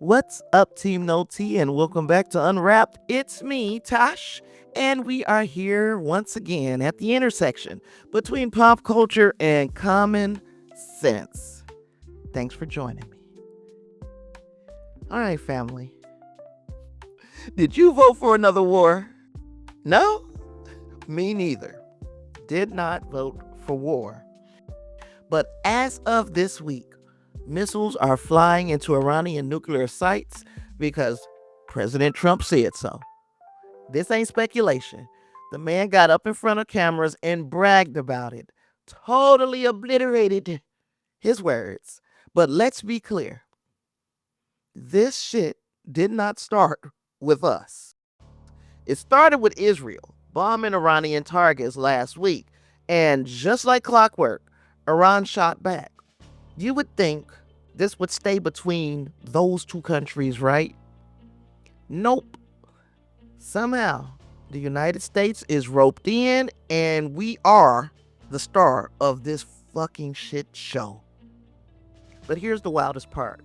What's up, Team No T, and welcome back to Unwrapped. It's me, Tosh, and we are here once again at the intersection between pop culture and common sense. Thanks for joining me. All right, family. Did you vote for another war? No? Me neither. Did not vote for war. But as of this week, missiles are flying into Iranian nuclear sites because President Trump said so. This ain't speculation. The man got up in front of cameras and bragged about it. Totally obliterated his words. But let's be clear. This shit did not start with us. It started with Israel bombing Iranian targets last week. And just like clockwork, Iran shot back. You would think this would stay between those two countries, right? Nope. Somehow, the United States is roped in, and we are the star of this fucking shit show. But here's the wildest part.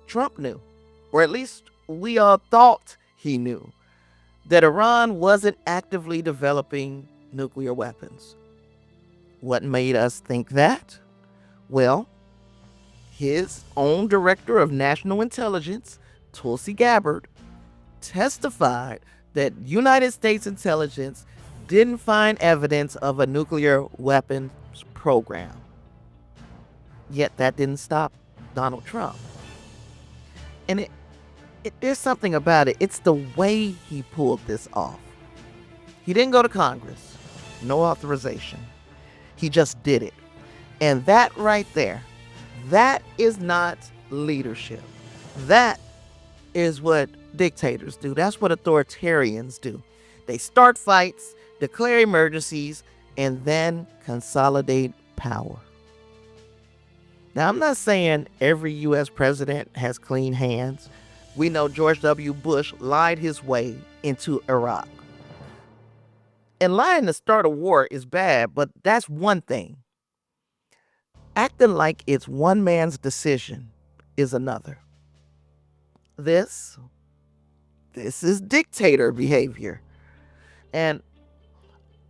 Trump knew, or at least we all thought he knew, that Iran wasn't actively developing nuclear weapons. What made us think that? Well, his own director of national intelligence, Tulsi Gabbard, testified that United States intelligence didn't find evidence of a nuclear weapons program. Yet that didn't stop Donald Trump. And there's something about it. It's the way he pulled this off. He didn't go to Congress. No authorization. He just did it. And that right there, that is not leadership. That is what dictators do. That's what authoritarians do. They start fights, declare emergencies, and then consolidate power. Now, I'm not saying every U.S. president has clean hands. We know George W. Bush lied his way into Iraq. And lying to start a war is bad, but that's one thing. Acting like it's one man's decision is another. This is dictator behavior. And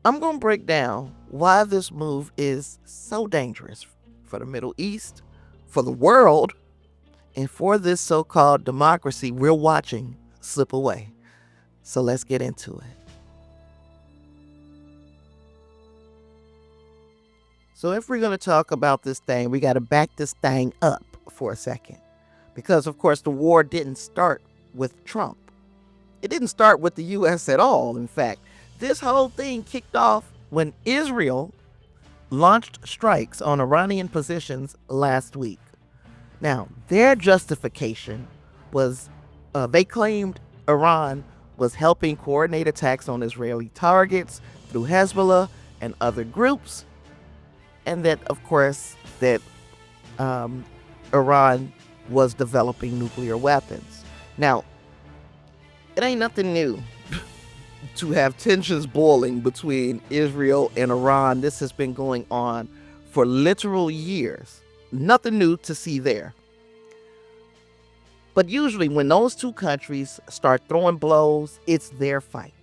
I'm going to break down why this move is so dangerous for the Middle East, for the world, and for this so-called democracy we're watching slip away. So let's get into it. So if we're going to talk about this thing, we got to back this thing up for a second. Because, of course, the war didn't start with Trump. It didn't start with the U.S. at all, in fact. This whole thing kicked off when Israel launched strikes on Iranian positions last week. Now, their justification was they claimed Iran was helping coordinate attacks on Israeli targets through Hezbollah and other groups. And that, of course, that Iran was developing nuclear weapons. Now, it ain't nothing new to have tensions boiling between Israel and Iran. This has been going on for literal years. Nothing new to see there. But usually when those two countries start throwing blows, it's their fight.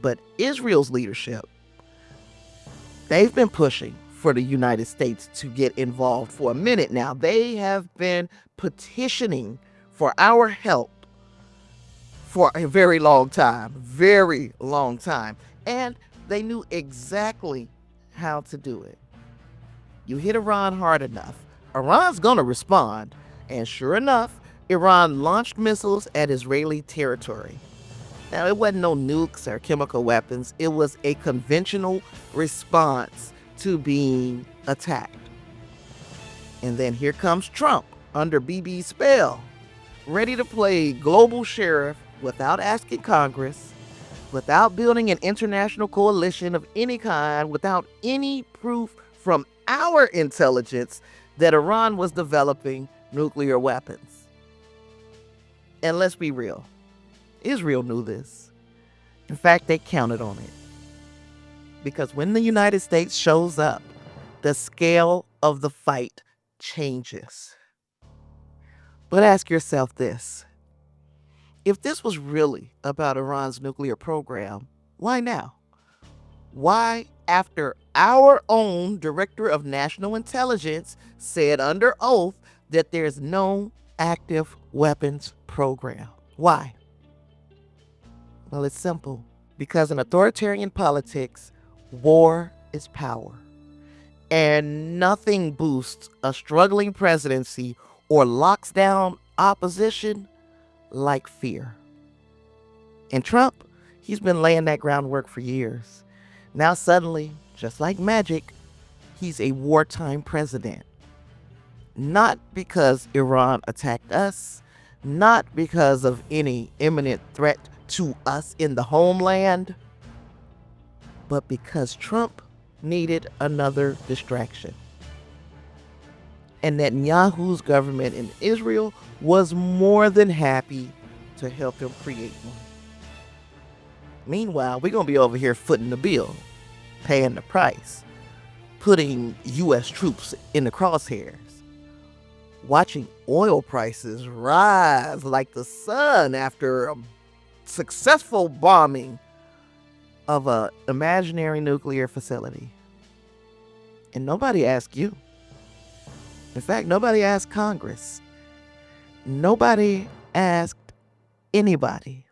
But Israel's leadership, they've been pushing for the United States to get involved for a minute now. They have been petitioning for our help for a very long time. And they knew exactly how to do it. You hit Iran hard enough, Iran's going to respond. And sure enough, Iran launched missiles at Israeli territory. Now, it wasn't no nukes or chemical weapons. It was a conventional response to being attacked. And then here comes Trump under BB's spell, ready to play global sheriff without asking Congress, without building an international coalition of any kind, without any proof from our intelligence that Iran was developing nuclear weapons. And let's be real. Israel knew this. In fact, they counted on it. Because when the United States shows up, the scale of the fight changes. But ask yourself this. If this was really about Iran's nuclear program, why now? Why, after our own Director of National Intelligence said under oath that there's no active weapons program? Why? Well, it's simple. Because in authoritarian politics, war is power. And nothing boosts a struggling presidency or locks down opposition like fear. And Trump, he's been laying that groundwork for years. Now suddenly, just like magic, he's a wartime president. Not because Iran attacked us, not because of any imminent threat to us in the homeland, but because Trump needed another distraction. And Netanyahu's government in Israel was more than happy to help him create one. Meanwhile, we're going to be over here footing the bill, paying the price, putting U.S. troops in the crosshairs, watching oil prices rise like the sun after a successful bombing of an imaginary nuclear facility. And nobody asked you. In fact, nobody asked Congress. Nobody asked anybody.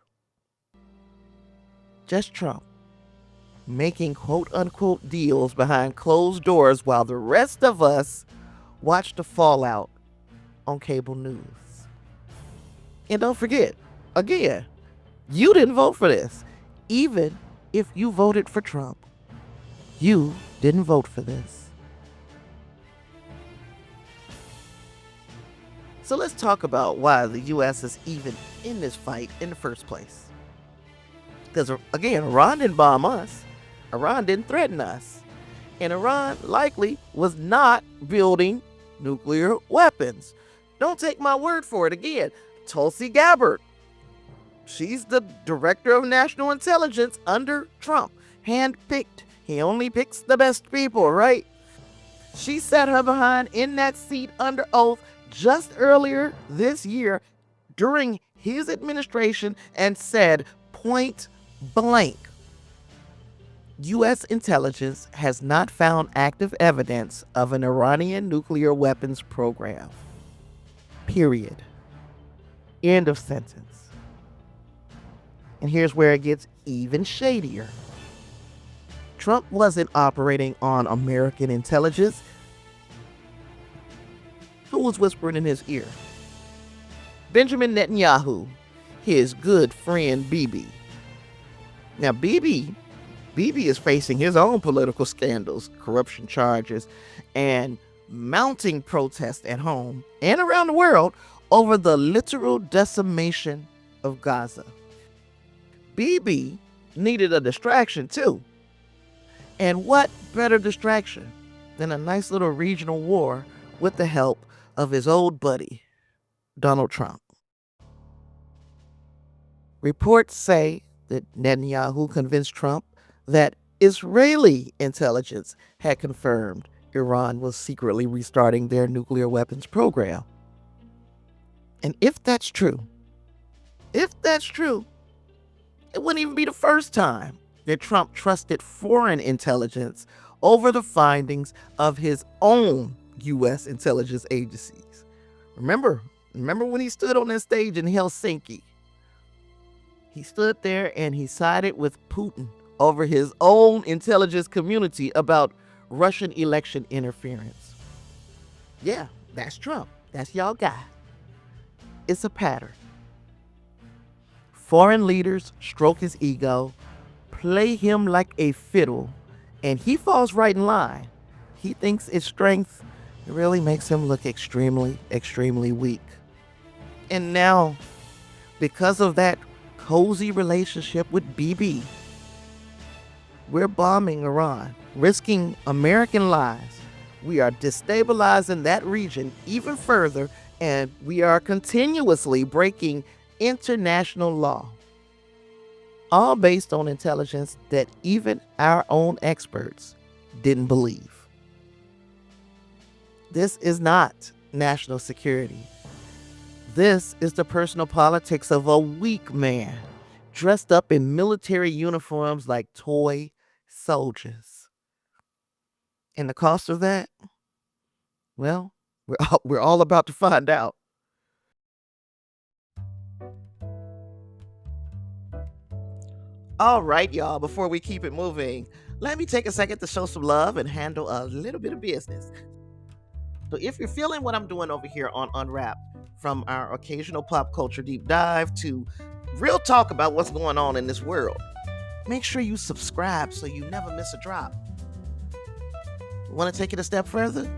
Just Trump making quote-unquote deals behind closed doors while the rest of us watch the fallout on cable news. And don't forget, again, you didn't vote for this. Even if you voted for Trump, you didn't vote for this. So let's talk about why the U.S. is even in this fight in the first place. Because, again, Iran didn't bomb us. Iran didn't threaten us. And Iran likely was not building nuclear weapons. Don't take my word for it. Again, Tulsi Gabbard. She's the Director of National Intelligence under Trump. Handpicked. He only picks the best people, right? She sat her behind in that seat under oath just earlier this year during his administration and said point blank, U.S. intelligence has not found active evidence of an Iranian nuclear weapons program. Period. End of sentence. And here's where it gets even shadier. Trump wasn't operating on American intelligence. Who was whispering in his ear? Benjamin Netanyahu, his good friend Bibi. Now, Bibi is facing his own political scandals, corruption charges, and mounting protests at home and around the world over the literal decimation of Gaza. Bibi needed a distraction too. And what better distraction than a nice little regional war with the help of his old buddy, Donald Trump. Reports say that Netanyahu convinced Trump that Israeli intelligence had confirmed Iran was secretly restarting their nuclear weapons program. And if that's true, it wouldn't even be the first time that Trump trusted foreign intelligence over the findings of his own U.S. intelligence agencies. Remember when he stood on that stage in Helsinki? He stood there and he sided with Putin over his own intelligence community about Russian election interference. Yeah, that's Trump. That's y'all guy. It's a pattern. Foreign leaders stroke his ego, play him like a fiddle, and he falls right in line. He thinks its strength really makes him look extremely, extremely weak. And now, because of that cozy relationship with Bibi, we're bombing Iran, risking American lives. We are destabilizing that region even further, and we are continuously breaking international law. All based on intelligence that even our own experts didn't believe. This is not national security. This is the personal politics of a weak man dressed up in military uniforms like toy soldiers. And the cost of that? Well, we're all about to find out. All right, y'all, before we keep it moving, let me take a second to show some love and handle a little bit of business. So if you're feeling what I'm doing over here on Unwrapped, from our occasional pop culture deep dive to real talk about what's going on in this world, make sure you subscribe so you never miss a drop. Want to take it a step further?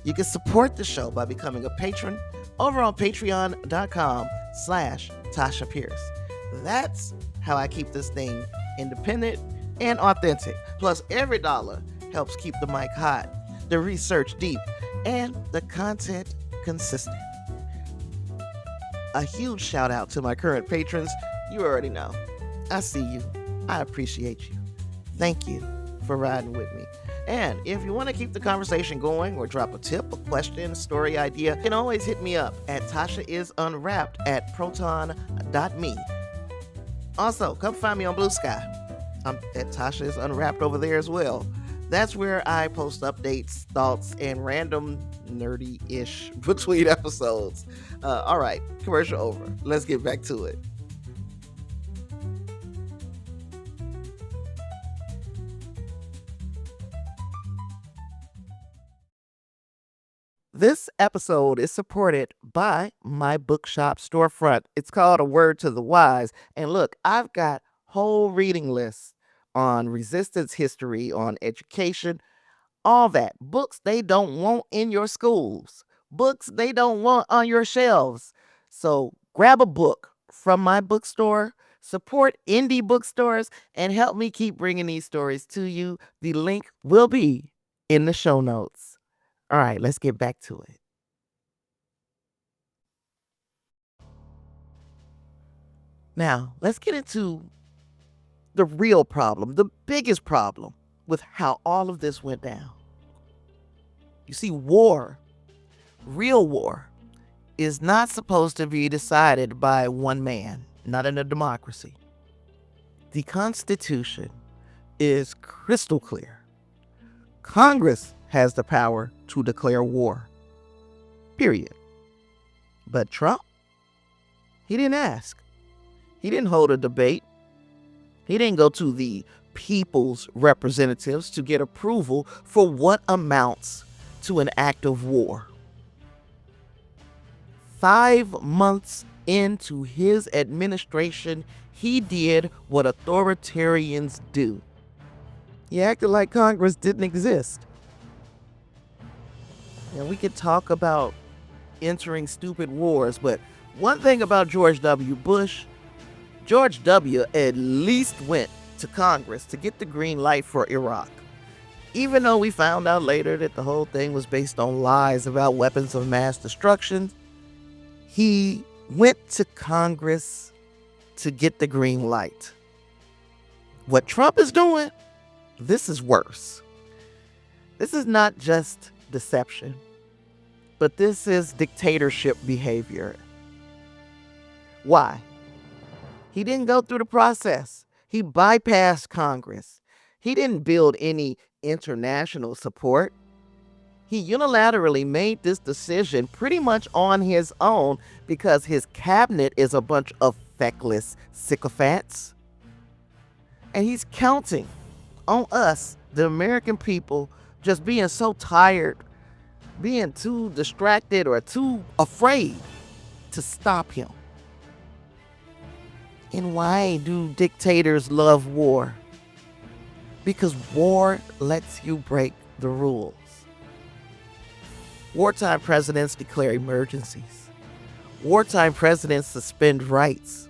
You can support the show by becoming a patron over on patreon.com/Tasha Pierce. That's how I keep this thing independent and authentic. Plus, every dollar helps keep the mic hot, the research deep, and the content consistent. A huge shout out to my current patrons. You already know. I see you. I appreciate you. Thank you for riding with me. And if you want to keep the conversation going or drop a tip, a question, a story idea, you can always hit me up at TashaIsUnwrapped@proton.me. Also, come find me on Blue Sky. I'm at Tasha Is Unwrapped over there as well. That's where I post updates, thoughts, and random nerdy-ish between episodes. All right, commercial over. Let's get back to it. This episode is supported by my bookshop storefront. It's called A Word to the Wise. And look, I've got whole reading lists on resistance history, on education, all that. Books they don't want in your schools, books they don't want on your shelves. So grab a book from my bookstore, support indie bookstores, and help me keep bringing these stories to you. The link will be in the show notes. All right, let's get back to it. Now, let's get into the real problem, the biggest problem with how all of this went down. You see, war, real war, is not supposed to be decided by one man, not in a democracy. The Constitution is crystal clear. Congress has the power to declare war. Period. But Trump, he didn't ask. He didn't hold a debate. He didn't go to the people's representatives to get approval for what amounts to an act of war. 5 months into his administration, he did what authoritarians do. He acted like Congress didn't exist. And we could talk about entering stupid wars, but one thing about George W. Bush, George W. at least went to Congress to get the green light for Iraq. Even though we found out later that the whole thing was based on lies about weapons of mass destruction, he went to Congress to get the green light. What Trump is doing, this is worse. This is not just deception, but this is dictatorship behavior. Why? He didn't go through the process. He bypassed Congress. He didn't build any international support. He unilaterally made this decision pretty much on his own because his cabinet is a bunch of feckless sycophants. And he's counting on us, the American people, just being so tired, being too distracted or too afraid to stop him. And why do dictators love war? Because war lets you break the rules. Wartime presidents declare emergencies. Wartime presidents suspend rights.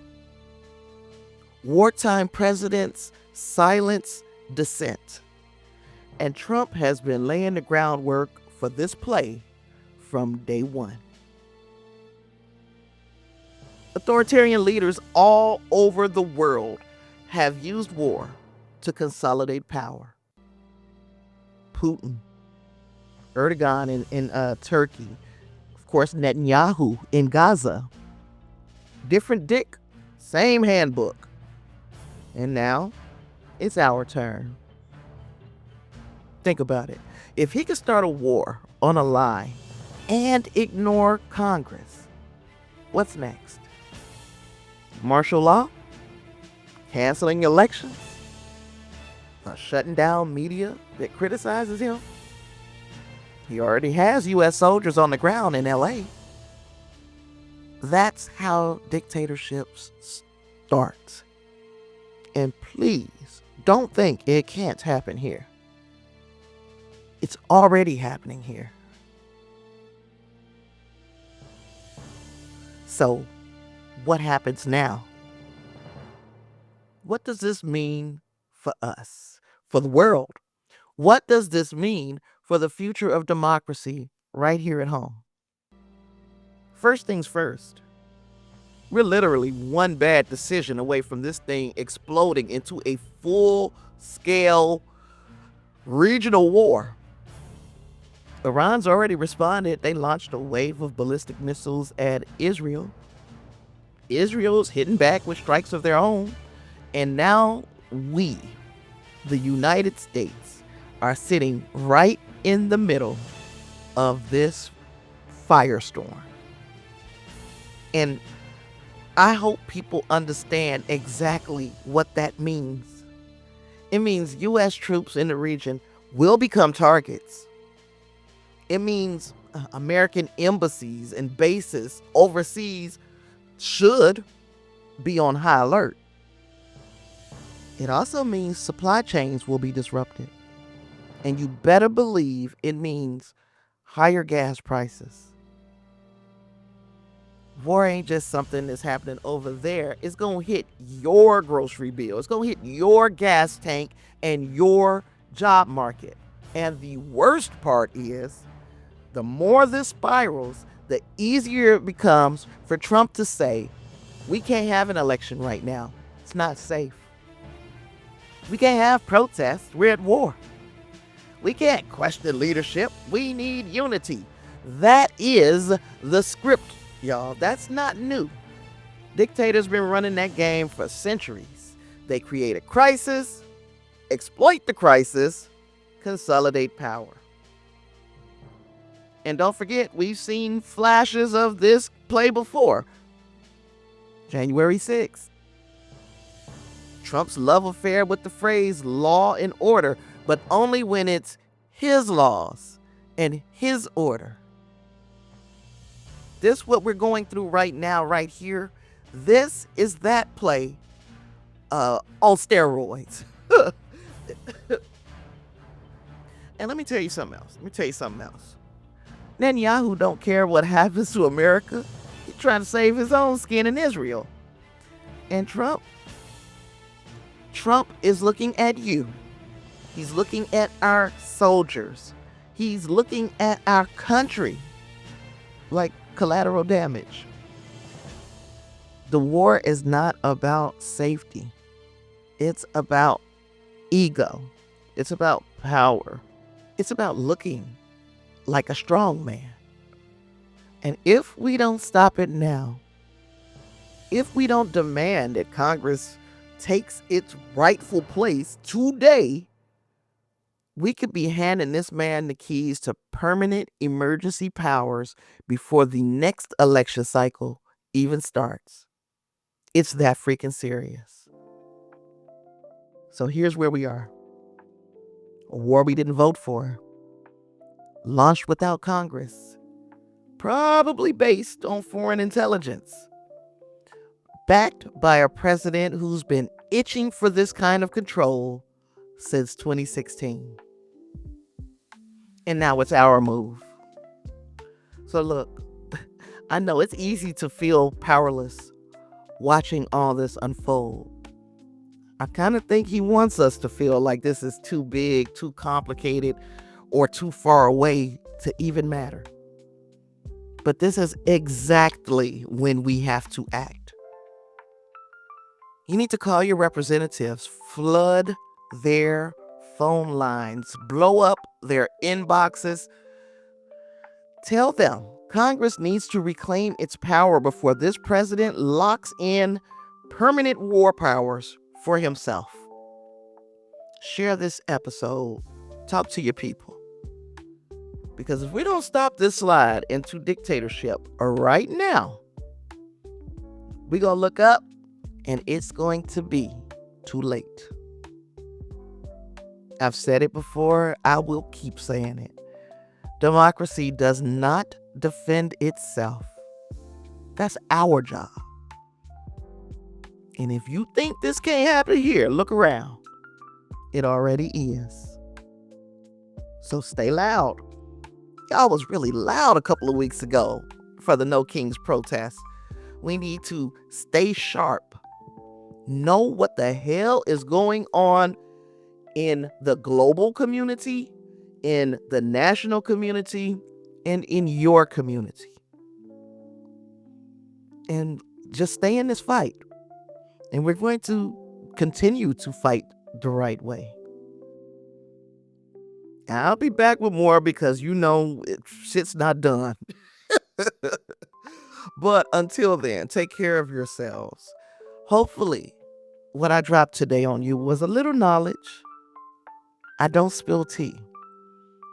Wartime presidents silence dissent. And Trump has been laying the groundwork for this play from day one. Authoritarian leaders all over the world have used war to consolidate power. Putin, Erdogan in Turkey, of course, Netanyahu in Gaza. Different dick, same handbook. And now it's our turn. Think about it. If he could start a war on a lie and ignore Congress, what's next? Martial law? Canceling elections? Shutting down media that criticizes him? He already has U.S. soldiers on the ground in L.A. That's how dictatorships start. And please, don't think it can't happen here. It's already happening here. So, what happens now? What does this mean for us, for the world? What does this mean for the future of democracy right here at home? First things first, we're literally one bad decision away from this thing exploding into a full-scale regional war. Iran's already responded. They launched a wave of ballistic missiles at Israel. Israel's hitting back with strikes of their own. And now we, the United States, are sitting right in the middle of this firestorm. And I hope people understand exactly what that means. It means U.S. troops in the region will become targets. It means American embassies and bases overseas should be on high alert. It also means supply chains will be disrupted. And you better believe it means higher gas prices. War ain't just something that's happening over there. It's going to hit your grocery bill. It's going to hit your gas tank and your job market. And the worst part is, the more this spirals, the easier it becomes for Trump to say, we can't have an election right now. It's not safe. We can't have protests. We're at war. We can't question leadership. We need unity. That is the script, y'all. That's not new. Dictators been running that game for centuries. They create a crisis, exploit the crisis, consolidate power. And don't forget, we've seen flashes of this play before. January 6th. Trump's love affair with the phrase law and order, but only when it's his laws and his order. This what we're going through right now, right here. This is that play on steroids. And let me tell you something else. Netanyahu don't care what happens to America. He's trying to save his own skin in Israel. And Trump is looking at you. He's looking at our soldiers. He's looking at our country like collateral damage. The war is not about safety. It's about ego. It's about power. It's about looking like a strong man. And if we don't stop it now, if we don't demand that Congress takes its rightful place today, we could be handing this man the keys to permanent emergency powers before the next election cycle even starts. It's that freaking serious. So here's where we are. A war we didn't vote for. Launched without Congress. Probably based on foreign intelligence. Backed by a president who's been itching for this kind of control since 2016. And now it's our move. So look, I know it's easy to feel powerless watching all this unfold. I kind of think he wants us to feel like this is too big, too complicated, or too far away to even matter. But this is exactly when we have to act. You need to call your representatives, flood their phone lines, blow up their inboxes. Tell them Congress needs to reclaim its power before this president locks in permanent war powers for himself. Share this episode. Talk to your people. Because if we don't stop this slide into dictatorship right now, we're going to look up and it's going to be too late. I've said it before. I will keep saying it. Democracy does not defend itself. That's our job. And if you think this can't happen here, look around. It already is. So stay loud. Y'all was really loud a couple of weeks ago for the No Kings protest. We need to stay sharp. Know what the hell is going on in the global community, in the national community, and in your community. And just stay in this fight. And we're going to continue to fight the right way. I'll be back with more because shit's not done. But until then, take care of yourselves. Hopefully, what I dropped today on you was a little knowledge. I don't spill tea.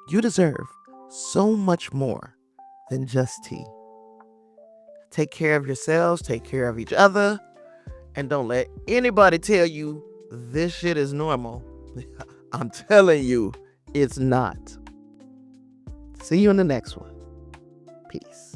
You deserve so much more than just tea. Take care of yourselves, take care of each other, and don't let anybody tell you this shit is normal. I'm telling you, it's not. See you in the next one. Peace.